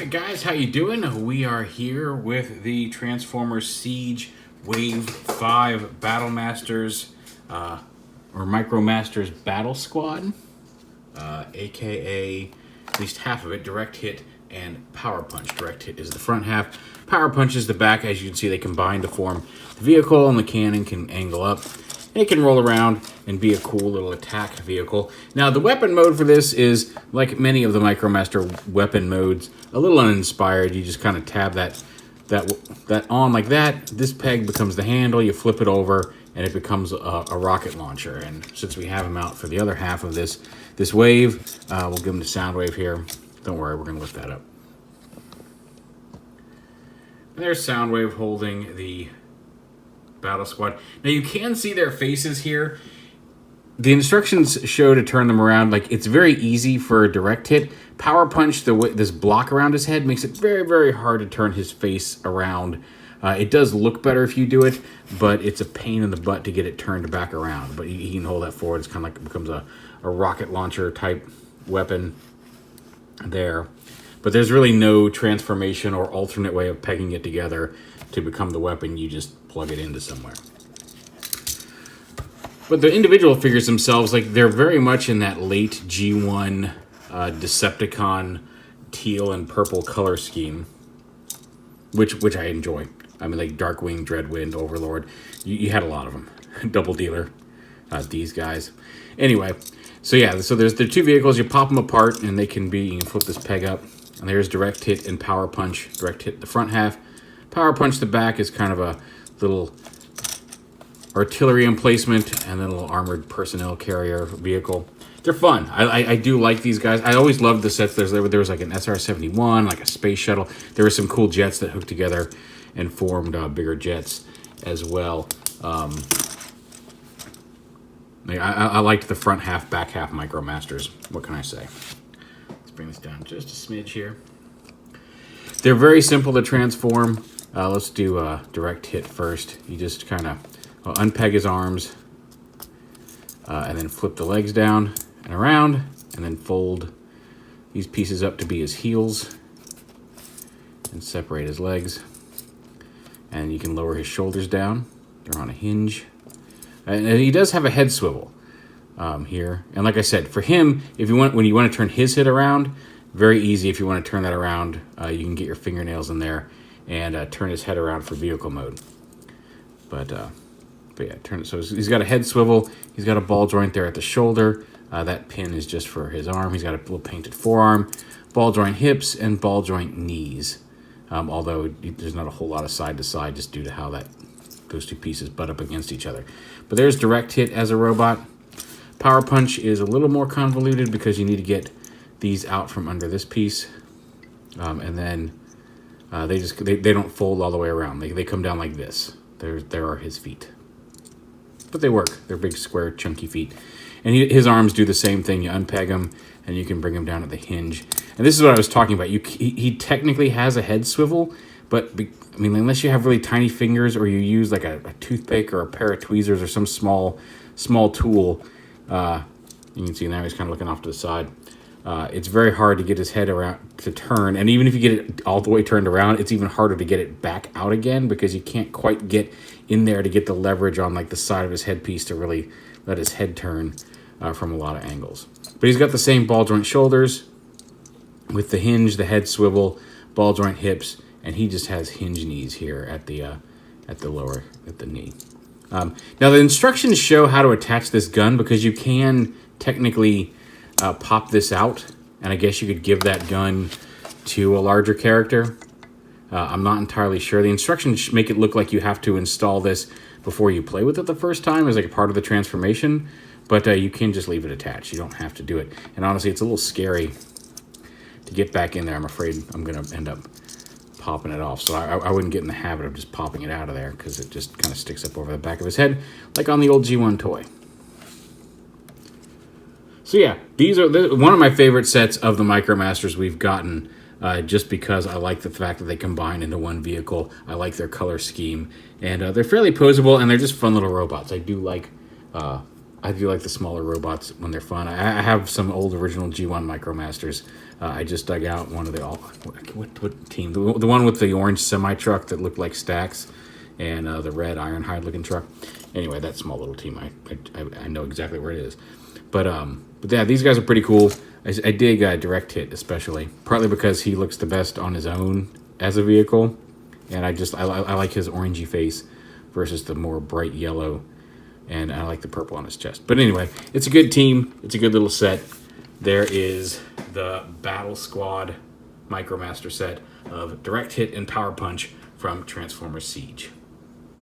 Alright guys, how you doing? We are here with the Transformers Siege Wave 5 Battle Masters, or Micromasters Battle Squad, aka at least half of it, Direct Hit and Power Punch. Direct Hit is the front half, Power Punch is the back. As you can see, they combine to form the vehicle, and the cannon can angle up. It can roll around and be a cool little attack vehicle. Now, the weapon mode for this is, like many of the Micromaster weapon modes, a little uninspired. You just kind of tab that on like that. This peg becomes the handle. You flip it over, and it becomes a rocket launcher. And since we have them out for the other half of this wave, we'll give them the sound wave here. Don't worry, we're going to lift that up. And there's Soundwave holding the Battle Squad. Now you can see their faces here. The instructions show to turn them around. Like, it's very easy for a Direct Hit. Power Punch, this block around his head makes it very, very hard to turn his face around. It does look better if you do it, but it's a pain in the butt to get it turned back around. But you can hold that forward. It's kind of like it becomes a rocket launcher type weapon there. But there's really no transformation or alternate way of pegging it together to become the weapon. You just plug it into somewhere. But the individual figures themselves, like, they're very much in that late G1 Decepticon teal and purple color scheme, which I enjoy. I mean, like Darkwing, Dreadwind, Overlord. You had a lot of them. Double Dealer, these guys. Anyway, so yeah, so there's the two vehicles. You pop them apart, and you can flip this peg up. And there's Direct Hit and Power Punch. Direct Hit the front half. Power Punch the back is kind of a little artillery emplacement, and then a little armored personnel carrier vehicle. They're fun. I do like these guys. I always loved the sets. There was like an SR-71, like a space shuttle. There were some cool jets that hooked together and formed bigger jets as well. I liked the front half, back half Micromasters. What can I say? Bring this down just a smidge here. They're very simple to transform. Let's do a Direct Hit first. You just kind of unpeg his arms, and then flip the legs down and around, and then fold these pieces up to be his heels, and separate his legs. And you can lower his shoulders down. They're on a hinge. And he does have a head swivel. Here, and like I said, for him, when you want to turn his head around, very easy. If you want to turn that around, you can get your fingernails in there and turn his head around for vehicle mode. But yeah, turn it. So he's got a head swivel. He's got a ball joint there at the shoulder. That pin is just for his arm. He's got a little painted forearm, ball joint hips, and ball joint knees. Although there's not a whole lot of side to side, just due to how those two pieces butt up against each other. But there's Direct Hit as a robot. Power Punch is a little more convoluted because you need to get these out from under this piece, and then they don't fold all the way around. They come down like this. There are his feet, but they work. They're big, square, chunky feet, and his arms do the same thing. You unpeg them, and you can bring them down at the hinge. And this is what I was talking about. He technically has a head swivel, but I mean, unless you have really tiny fingers or you use like a toothpick or a pair of tweezers or some small tool. You can see now he's kind of looking off to the side. It's very hard to get his head around to turn, and even if you get it all the way turned around, it's even harder to get it back out again because you can't quite get in there to get the leverage on like the side of his headpiece to really let his head turn from a lot of angles. But he's got the same ball joint shoulders with the hinge, the head swivel, ball joint hips, and he just has hinge knees here at the knee. Now, the instructions show how to attach this gun because you can technically pop this out, and I guess you could give that gun to a larger character. I'm not entirely sure. The instructions make it look like you have to install this before you play with it the first time as like a part of the transformation, but you can just leave it attached. You don't have to do it. And honestly, it's a little scary to get back in there. I'm afraid I'm going to end up popping it off, so I wouldn't get in the habit of just popping it out of there because it just kind of sticks up over the back of his head like on the old G1 toy. So yeah, these are one of my favorite sets of the Micromasters we've gotten, just because I like the fact that they combine into one vehicle. I like their color scheme, and they're fairly posable, and they're just fun little robots. I do like I do like the smaller robots when they're fun. I have some old original G1 Micromasters. I just dug out one of the what team? The one with the orange semi truck that looked like stacks, and the red Ironhide looking truck. Anyway, that small little team, I know exactly where it is. But yeah, these guys are pretty cool. I dig Direct Hit especially, partly because he looks the best on his own as a vehicle, and I like his orangey face versus the more bright yellow, and I like the purple on his chest. But anyway, it's a good team. It's a good little set. There is the Battle Squad Micromaster set of Direct Hit and Power Punch from Transformers Siege.